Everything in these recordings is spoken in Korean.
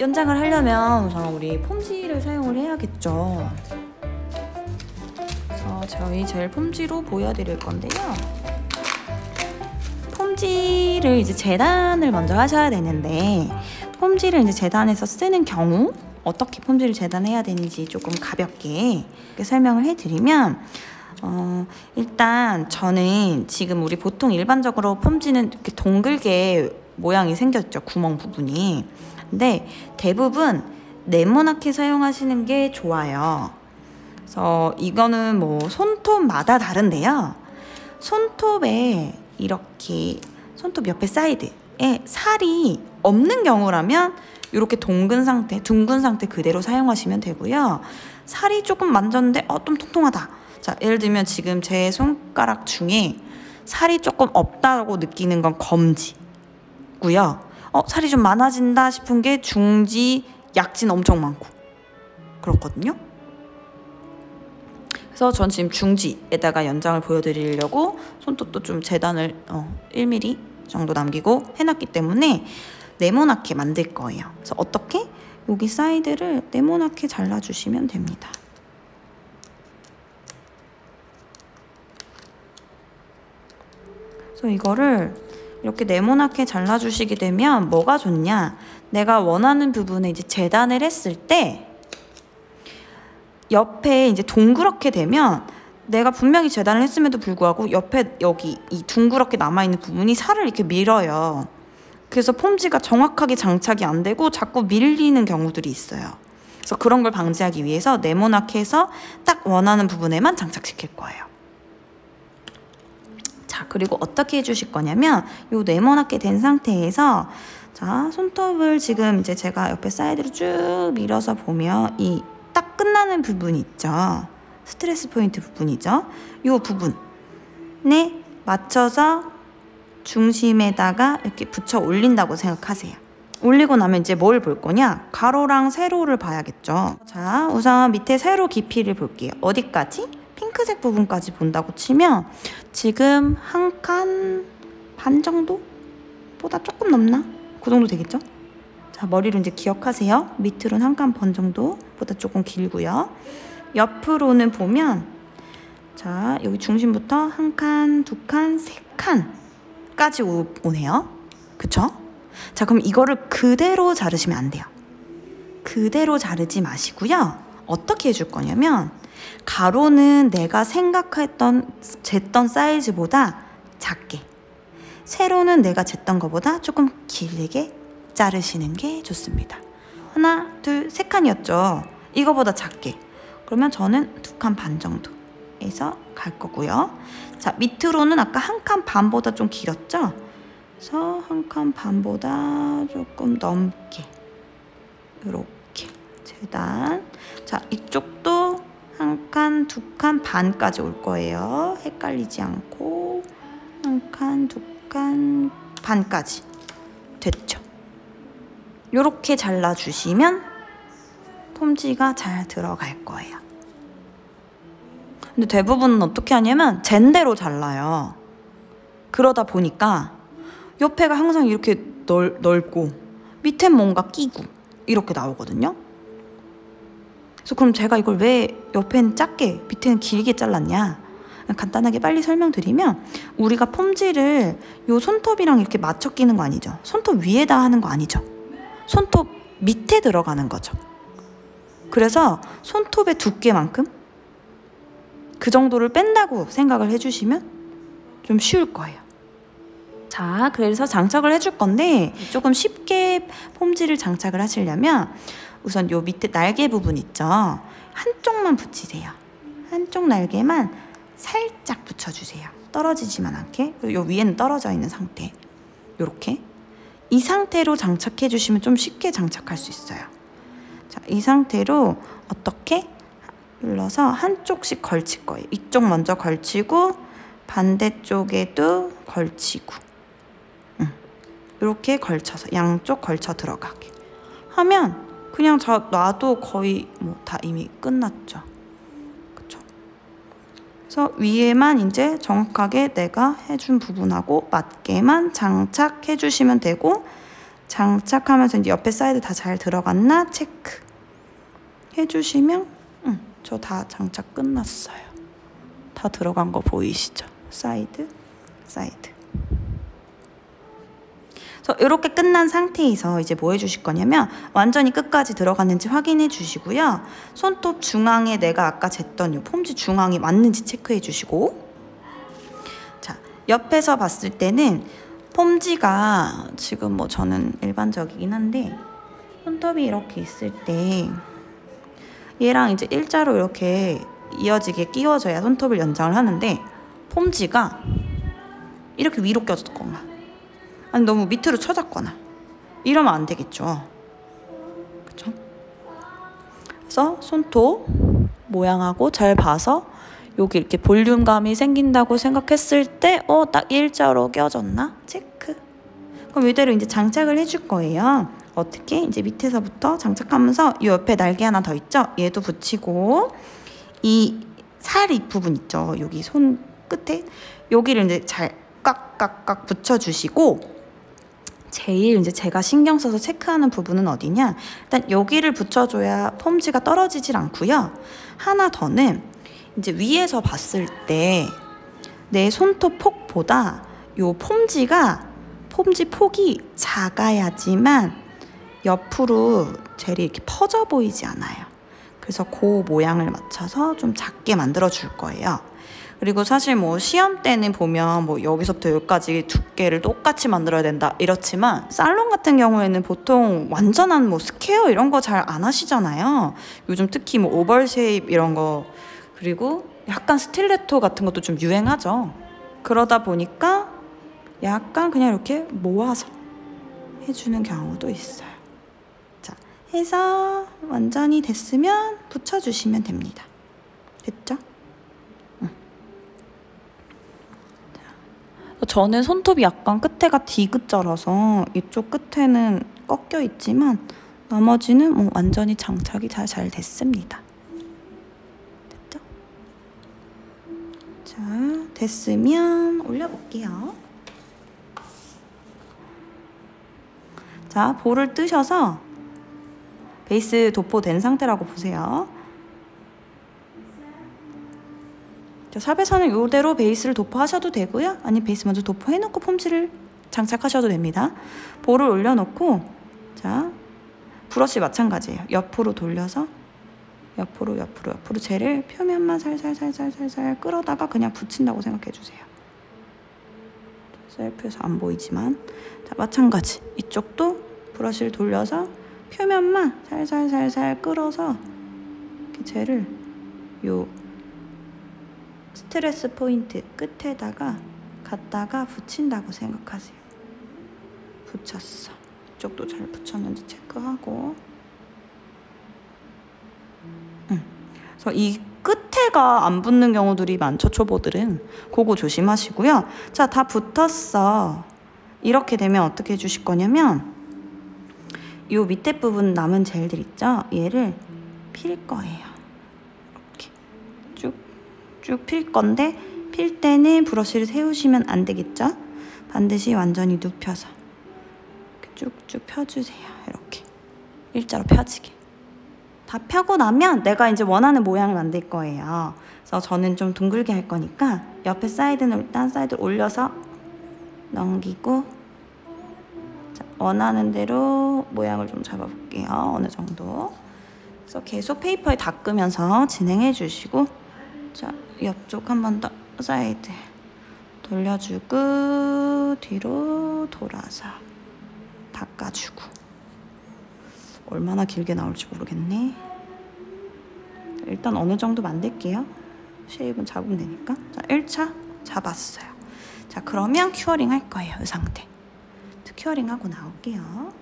연장을 하려면 우선 우리 폼지를 사용을 해야겠죠. 그래서 저희 젤 폼지로 보여드릴 건데요. 폼지를 이제 재단을 먼저 하셔야 되는데, 폼지를 이제 재단해서 쓰는 경우 어떻게 폼지를 재단해야 되는지 조금 가볍게 설명을 해드리면, 일단 저는 지금 우리 보통 일반적으로 폼지는 이렇게 동글게 모양이 생겼죠, 구멍 부분이. 근데 대부분 네모나게 사용하시는 게 좋아요. 그래서 이거는 뭐 손톱마다 다른데요. 손톱에 이렇게 손톱 옆에 사이드에 살이 없는 경우라면 이렇게 둥근 상태 그대로 사용하시면 되고요. 살이 조금 만졌는데 좀 통통하다. 자, 예를 들면 지금 제 손가락 중에 살이 조금 없다고 느끼는 건 검지고요. 살이 좀 많아진다 싶은 게 중지, 약진 엄청 많고 그렇거든요. 그래서 전 지금 중지에다가 연장을 보여드리려고 손톱도 좀 재단을 1mm 정도 남기고 해놨기 때문에 네모나게 만들 거예요. 그래서 어떻게? 여기 사이드를 네모나게 잘라주시면 됩니다. 그래서 이거를 이렇게 네모나게 잘라주시게 되면 뭐가 좋냐? 내가 원하는 부분에 이제 재단을 했을 때 옆에 이제 동그랗게 되면 내가 분명히 재단을 했음에도 불구하고 옆에 여기 이 둥그렇게 남아있는 부분이 살을 이렇게 밀어요. 그래서 폼지가 정확하게 장착이 안 되고 자꾸 밀리는 경우들이 있어요. 그래서 그런 걸 방지하기 위해서 네모나게 해서 딱 원하는 부분에만 장착시킬 거예요. 자, 그리고 어떻게 해주실 거냐면 요 네모나게 된 상태에서 자, 손톱을 지금 이제 제가 옆에 사이드로 쭉 밀어서 보면 이 딱 끝나는 부분 있죠. 스트레스 포인트 부분이죠. 요 부분에 맞춰서 중심에다가 이렇게 붙여 올린다고 생각하세요. 올리고 나면 이제 뭘 볼 거냐? 가로랑 세로를 봐야겠죠. 자, 우선 밑에 세로 깊이를 볼게요. 어디까지? 핑크색 부분까지 본다고 치면 지금 한 칸 반 정도? 보다 조금 넘나? 그 정도 되겠죠? 자, 머리로 이제 기억하세요. 밑으로는 한 칸 반 정도보다 조금 길고요. 옆으로는 보면 자, 여기 중심부터 한 칸, 두 칸, 세 칸까지 오네요. 그쵸? 자, 그럼 이거를 그대로 자르시면 안 돼요. 그대로 자르지 마시고요. 어떻게 해줄 거냐면 가로는 내가 생각했던 쟀던 사이즈보다 작게, 세로는 내가 쟀던 것보다 조금 길게 자르시는 게 좋습니다. 하나, 둘, 세 칸이었죠. 이거보다 작게. 그러면 저는 두 칸 반 정도에서 갈 거고요. 자, 밑으로는 아까 한 칸 반보다 좀 길었죠? 그래서 한 칸 반보다 조금 넘게 이렇게 재단. 자, 이쪽도 한 칸, 두 칸 반까지 올 거예요. 헷갈리지 않고 한 칸, 두 칸 반까지 됐죠? 이렇게 잘라주시면 폼지가 잘 들어갈 거예요. 근데 대부분은 어떻게 하냐면 잰대로 잘라요. 그러다 보니까 옆에가 항상 이렇게 넓고 밑엔 뭔가 끼고 이렇게 나오거든요. 그래서 그럼 제가 이걸 왜 옆에는 작게 밑에는 길게 잘랐냐? 간단하게 빨리 설명드리면 우리가 폼지를 요 손톱이랑 이렇게 맞춰 끼는 거 아니죠? 손톱 위에다 하는 거 아니죠? 손톱 밑에 들어가는 거죠. 그래서 손톱의 두께만큼 그 정도를 뺀다고 생각을 해주시면 좀 쉬울 거예요. 자, 그래서 장착을 해줄 건데 조금 쉽게 폼지를 장착을 하시려면 우선 요 밑에 날개 부분 있죠? 한쪽만 붙이세요. 한쪽 날개만 살짝 붙여주세요. 떨어지지만 않게. 그리고 요 위에는 떨어져 있는 상태. 요렇게. 이 상태로 장착해 주시면 좀 쉽게 장착할 수 있어요. 자, 이 상태로 어떻게? 눌러서 한쪽씩 걸칠 거예요. 이쪽 먼저 걸치고 반대쪽에도 걸치고 이렇게 걸쳐서 양쪽 걸쳐 들어가게 하면 그냥 놔도 거의 뭐 다 이미 끝났죠. 그쵸? 그래서 위에만 이제 정확하게 내가 해준 부분하고 맞게만 장착해 주시면 되고 장착하면서 이제 옆에 사이드 다 잘 들어갔나 체크 해주시면 저 다 장착 끝났어요. 다 들어간 거 보이시죠? 사이드. 그래서 이렇게 끝난 상태에서 이제 뭐 해주실 거냐면 완전히 끝까지 들어갔는지 확인해 주시고요. 손톱 중앙에 내가 아까 쟀던 이 폼지 중앙이 맞는지 체크해 주시고, 자, 옆에서 봤을 때는 폼지가 지금 뭐 저는 일반적이긴 한데 손톱이 이렇게 있을 때 얘랑 이제 일자로 이렇게 이어지게 끼워져야 손톱을 연장을 하는데 폼지가 이렇게 위로 껴졌거나 아니 너무 밑으로 쳐졌거나 이러면 안 되겠죠. 그쵸? 그래서 손톱 모양하고 잘 봐서 여기 이렇게 볼륨감이 생긴다고 생각했을 때 딱 일자로 껴졌나? 체크. 그럼 이대로 이제 장착을 해줄 거예요. 어떻게? 이제 밑에서부터 장착하면서 이 옆에 날개 하나 더 있죠? 얘도 붙이고 이 살 윗부분 있죠? 여기 손 끝에 여기를 이제 잘 깍깍깍 붙여주시고, 제일 이제 제가 신경 써서 체크하는 부분은 어디냐? 일단 여기를 붙여줘야 폼지가 떨어지질 않고요. 하나 더는 이제 위에서 봤을 때 내 손톱 폭보다 요 폼지 폭이 작아야지만 옆으로 젤이 이렇게 퍼져 보이지 않아요. 그래서 그 모양을 맞춰서 좀 작게 만들어 줄 거예요. 그리고 사실 뭐 시험 때는 보면 뭐 여기서부터 여기까지 두께를 똑같이 만들어야 된다 이렇지만 살론 같은 경우에는 보통 완전한 뭐 스퀘어 이런 거 잘 안 하시잖아요. 요즘 특히 뭐 오벌 쉐입 이런 거, 그리고 약간 스틸레토 같은 것도 좀 유행하죠. 그러다 보니까 약간 그냥 이렇게 모아서 해주는 경우도 있어요. 자, 해서 완전히 됐으면 붙여주시면 됩니다. 됐죠? 저는 손톱이 약간 끝에가 디귿자라서 이쪽 끝에는 꺾여 있지만 나머지는 뭐 완전히 장착이 다 잘 됐습니다. 됐죠? 자, 됐으면 올려볼게요. 자, 볼을 뜨셔서 베이스 도포된 상태라고 보세요. 샵에서는 이대로 베이스를 도포하셔도 되고요. 아니면 베이스 먼저 도포해놓고 폼지를 장착하셔도 됩니다. 볼을 올려놓고, 자, 브러쉬 마찬가지예요. 옆으로 돌려서 옆으로 젤을 표면만 살살 끌어다가 그냥 붙인다고 생각해주세요. 셀프에서 안 보이지만, 자, 마찬가지 이쪽도 브러쉬를 돌려서 표면만 살살 끌어서 이렇게 젤을 요 스트레스 포인트 끝에다가 갖다가 붙인다고 생각하세요. 붙였어. 이쪽도 잘 붙였는지 체크하고. 그래서 이 끝에가 안 붙는 경우들이 많죠, 초보들은. 그거 조심하시고요. 자, 다 붙었어. 이렇게 되면 어떻게 해주실 거냐면 이 밑에 부분 남은 젤들 있죠? 얘를 필 거예요. 쭉 필 건데 필 때는 브러쉬를 세우시면 안 되겠죠? 반드시 완전히 눕혀서 이렇게 쭉쭉 펴주세요. 이렇게 일자로 펴지게. 다 펴고 나면 내가 이제 원하는 모양을 만들 거예요. 그래서 저는 좀 둥글게 할 거니까 옆에 사이드는 일단 사이드를 올려서 넘기고, 자, 원하는 대로 모양을 좀 잡아볼게요. 어느 정도. 그래서 계속 페이퍼에 닦으면서 진행해 주시고, 자, 옆쪽 한 번 더 사이드 돌려주고 뒤로 돌아서 닦아주고. 얼마나 길게 나올지 모르겠네. 일단 어느 정도 만들게요. 쉐입은 잡으면 되니까. 자, 1차 잡았어요. 자, 그러면 큐어링 할 거예요. 이 상태. 큐어링 하고 나올게요.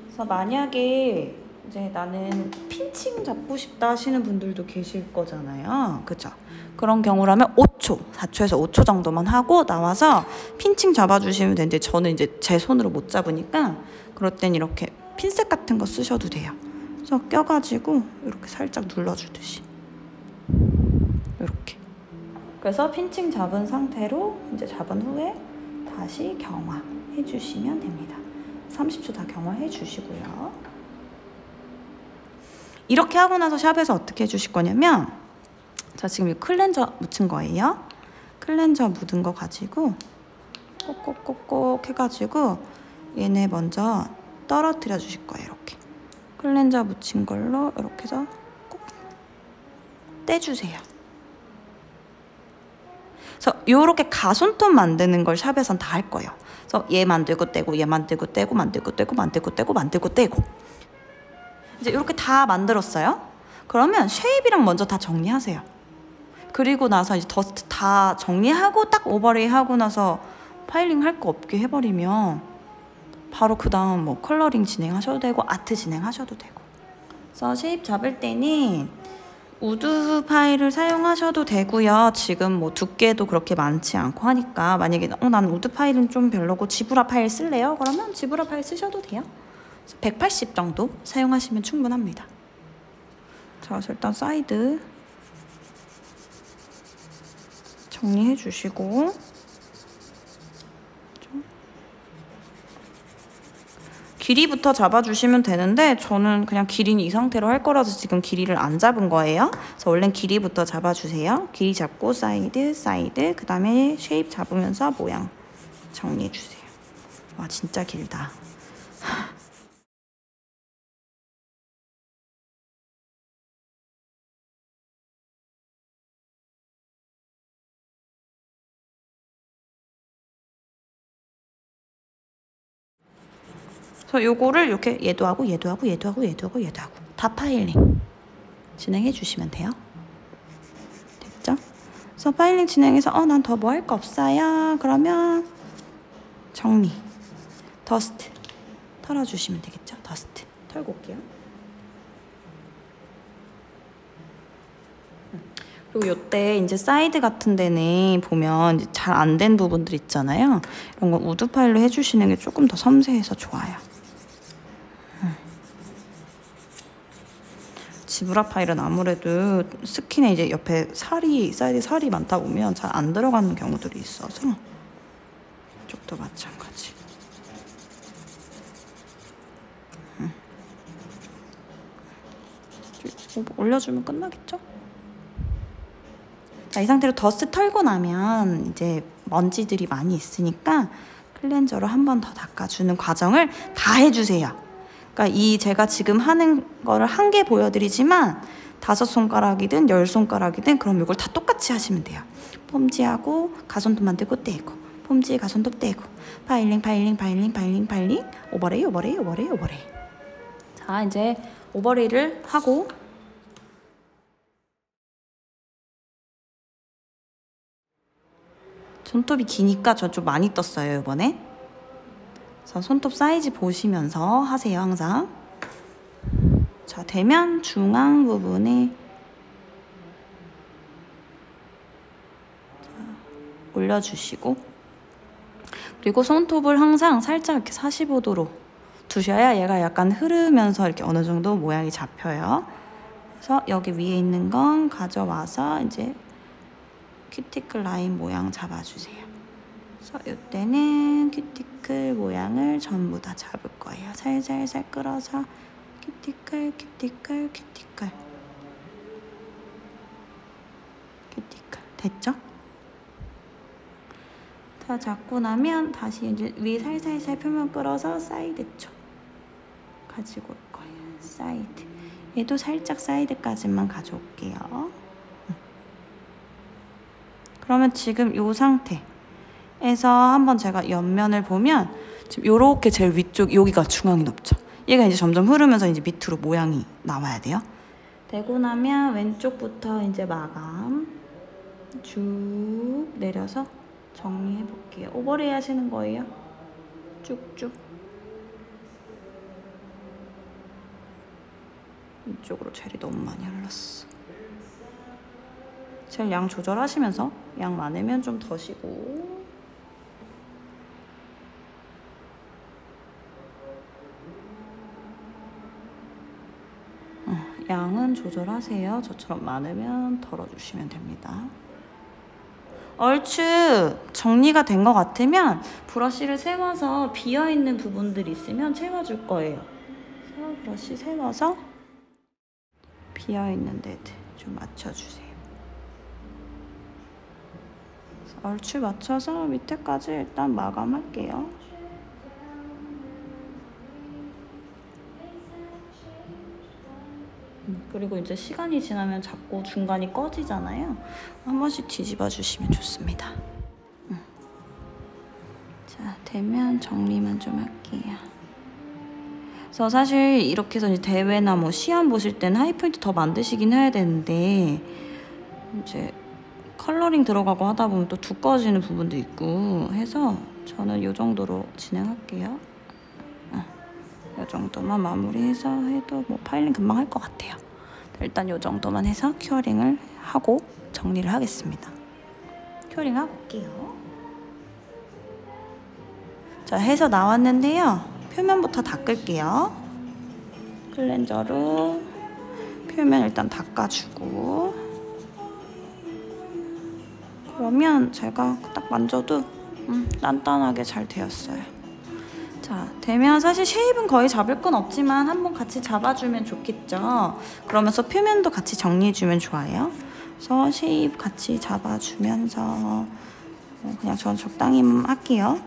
그래서 만약에 이제 나는 핀칭 잡고 싶다 하시는 분들도 계실 거잖아요. 그죠? 그런 경우라면 5초, 4초에서 5초 정도만 하고 나와서 핀칭 잡아주시면 되는데, 저는 이제 제 손으로 못 잡으니까 그럴 땐 이렇게 핀셋 같은 거 쓰셔도 돼요. 그래서 껴가지고 이렇게 살짝 눌러주듯이 이렇게. 그래서 핀칭 잡은 상태로 이제 잡은 후에 다시 경화. 해주시면 됩니다. 30초 다 경화해 주시고요. 이렇게 하고 나서 샵에서 어떻게 해주실 거냐면, 자 지금 이 클렌저 묻힌 거예요. 클렌저 묻은 거 가지고 꼭꼭꼭꼭 해가지고 얘네 먼저 떨어뜨려 주실 거예요. 이렇게 클렌저 묻힌 걸로 이렇게 해서 꼭 떼주세요. 그래서 요렇게 가손톱 만드는 걸 샵에선 다 할 거예요. 그래서 얘 만들고 떼고, 얘 만들고 떼고, 만들고 떼고, 만들고 떼고, 만들고 떼고. 이제 이렇게 다 만들었어요. 그러면 쉐입이랑 먼저 다 정리하세요. 그리고 나서 이제 더스트 다 정리하고 딱 오버레이 하고 나서 파일링 할 거 없게 해버리면 바로 그 다음 뭐 컬러링 진행하셔도 되고 아트 진행하셔도 되고. 그래서 쉐입 잡을 때는 우드 파일을 사용하셔도 되고요. 지금 뭐 두께도 그렇게 많지 않고 하니까 만약에 난 우드 파일은 좀 별로고 지브라 파일 쓸래요? 그러면 지브라 파일 쓰셔도 돼요. 180 정도 사용하시면 충분합니다. 자, 그래서 일단 사이드 정리해 주시고 길이부터 잡아주시면 되는데 저는 그냥 길이는 이 상태로 할 거라서 지금 길이를 안 잡은 거예요. 그래서 원래는 길이부터 잡아주세요. 길이 잡고 사이드, 사이드, 그 다음에 쉐입 잡으면서 모양 정리해 주세요. 와 진짜 길다. 그래서 요거를 이렇게 얘도 하고 얘도 하고 얘도 하고 얘도 하고 얘도 하고 다 파일링 진행해 주시면 돼요. 됐죠? 그래서 파일링 진행해서 난 더 뭐 할 거 없어요. 그러면 정리 더스트 털어주시면 되겠죠? 더스트 털고 올게요. 그리고 요때 이제 사이드 같은 데는 보면 잘 안 된 부분들 있잖아요. 이런 거 우드 파일로 해주시는 게 조금 더 섬세해서 좋아요. 지브라 파일은 아무래도 스킨에 이제 옆에 살이, 사이드 살이 많다 보면 잘 안 들어가는 경우들이 있어서 이쪽도 마찬가지. 올려주면 끝나겠죠? 자, 이 상태로 더스트 털고 나면 이제 먼지들이 많이 있으니까 클렌저로 한 번 더 닦아주는 과정을 다 해주세요. 그러니까 이 제가 지금 하는 거를 한 개 보여드리지만 5손가락이든 10손가락이든 그럼 이걸 다 똑같이 하시면 돼요. 폼지하고 가손톱 만들고 떼고, 폼지 가손톱 떼고, 파일링 파일링 파일링 파일링 파일링, 오버레이 오버레이 오버레이 오버레이. 자 이제 오버레이를 하고 손톱이 기니까 저 좀 많이 떴어요 이번에. 그래서 손톱 사이즈 보시면서 하세요 항상. 자 대면 중앙 부분에 올려주시고, 그리고 손톱을 항상 살짝 이렇게 45도로 두셔야 얘가 약간 흐르면서 이렇게 어느 정도 모양이 잡혀요. 그래서 여기 위에 있는 건 가져와서 이제 큐티클 라인 모양 잡아주세요. 그래서 이때는 큐티클 모양을 전부 다 잡을 거예요. 살살살 끌어서 큐티클 큐티클 큐티클 큐티클. 됐죠? 다 잡고 나면 다시 이제 위에 살살살 표면 끌어서 사이드 쪽 가지고 올 거예요. 사이드. 얘도 살짝 사이드까지만 가져올게요. 그러면 지금 이 상태에서 한번 제가 옆면을 보면 지금 요렇게 제일 위쪽 여기가 중앙이 높죠. 얘가 이제 점점 흐르면서 이제 밑으로 모양이 나와야 돼요. 되고 나면 왼쪽부터 이제 마감 쭉 내려서 정리해 볼게요. 오버레이 하시는 거예요. 쭉쭉. 이쪽으로 젤이 너무 많이 흘렀어. 젤 양 조절하시면서 양 많으면 좀 더시고. 양은 조절하세요. 저처럼 많으면 덜어주시면 됩니다. 얼추 정리가 된 것 같으면 브러쉬를 세워서 비어있는 부분들이 있으면 채워줄 거예요. 그래서 브러쉬 세워서 비어있는 데들 좀 맞춰주세요. 얼추 맞춰서 밑에까지 일단 마감할게요. 그리고 이제 시간이 지나면 자꾸 중간이 꺼지잖아요. 한 번씩 뒤집어 주시면 좋습니다. 자, 되면 정리만 좀 할게요. 그래서 사실 이렇게 해서 이제 대회나 뭐 시험 보실 때는 하이포인트 더 만드시긴 해야 되는데 이제 컬러링 들어가고 하다 보면 또 두꺼워지는 부분도 있고 해서 저는 이 정도로 진행할게요. 이 정도만 마무리해서 해도 뭐 파일링 금방 할 것 같아요. 일단 이 정도만 해서 큐어링을 하고 정리를 하겠습니다. 큐어링 하고 올게요. 자, 해서 나왔는데요. 표면부터 닦을게요. 클렌저로 표면 일단 닦아주고, 그러면 제가 딱 만져도 단단하게 잘 되었어요. 자, 되면 사실 쉐입은 거의 잡을 건 없지만 한번 같이 잡아주면 좋겠죠. 그러면서 표면도 같이 정리해주면 좋아요. 그래서 쉐입 같이 잡아주면서 그냥 전 적당히만 할게요.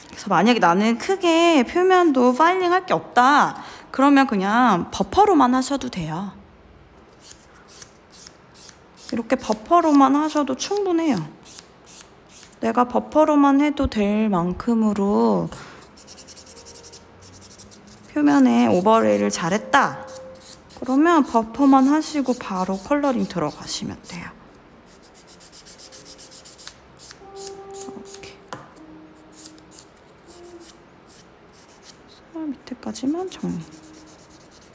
그래서 만약에 나는 크게 표면도 파일링 할 게 없다 그러면 그냥 버퍼로만 하셔도 돼요. 이렇게 버퍼로만 하셔도 충분해요. 내가 버퍼로만 해도 될 만큼으로 표면에 오버레이를 잘했다 그러면 버퍼만 하시고 바로 컬러링 들어가시면 돼요. 이렇게 밑에까지만 정리.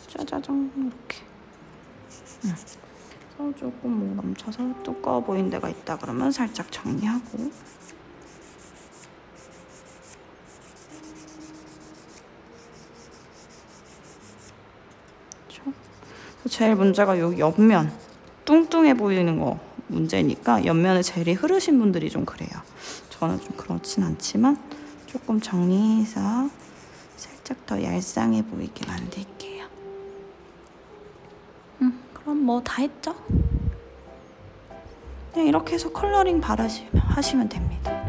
짜자잔 이렇게. 그래서 조금 뭐 넘쳐서 두꺼워 보이는 데가 있다 그러면 살짝 정리하고. 제일 문제가 여기 옆면 뚱뚱해 보이는 거 문제니까 옆면에 젤이 흐르신 분들이 좀 그래요. 저는 좀 그렇진 않지만 조금 정리해서 살짝 더 얄쌍해 보이게 만들게요. 그럼 뭐 다 했죠? 그냥 이렇게 해서 컬러링 바르시면 하시면 됩니다.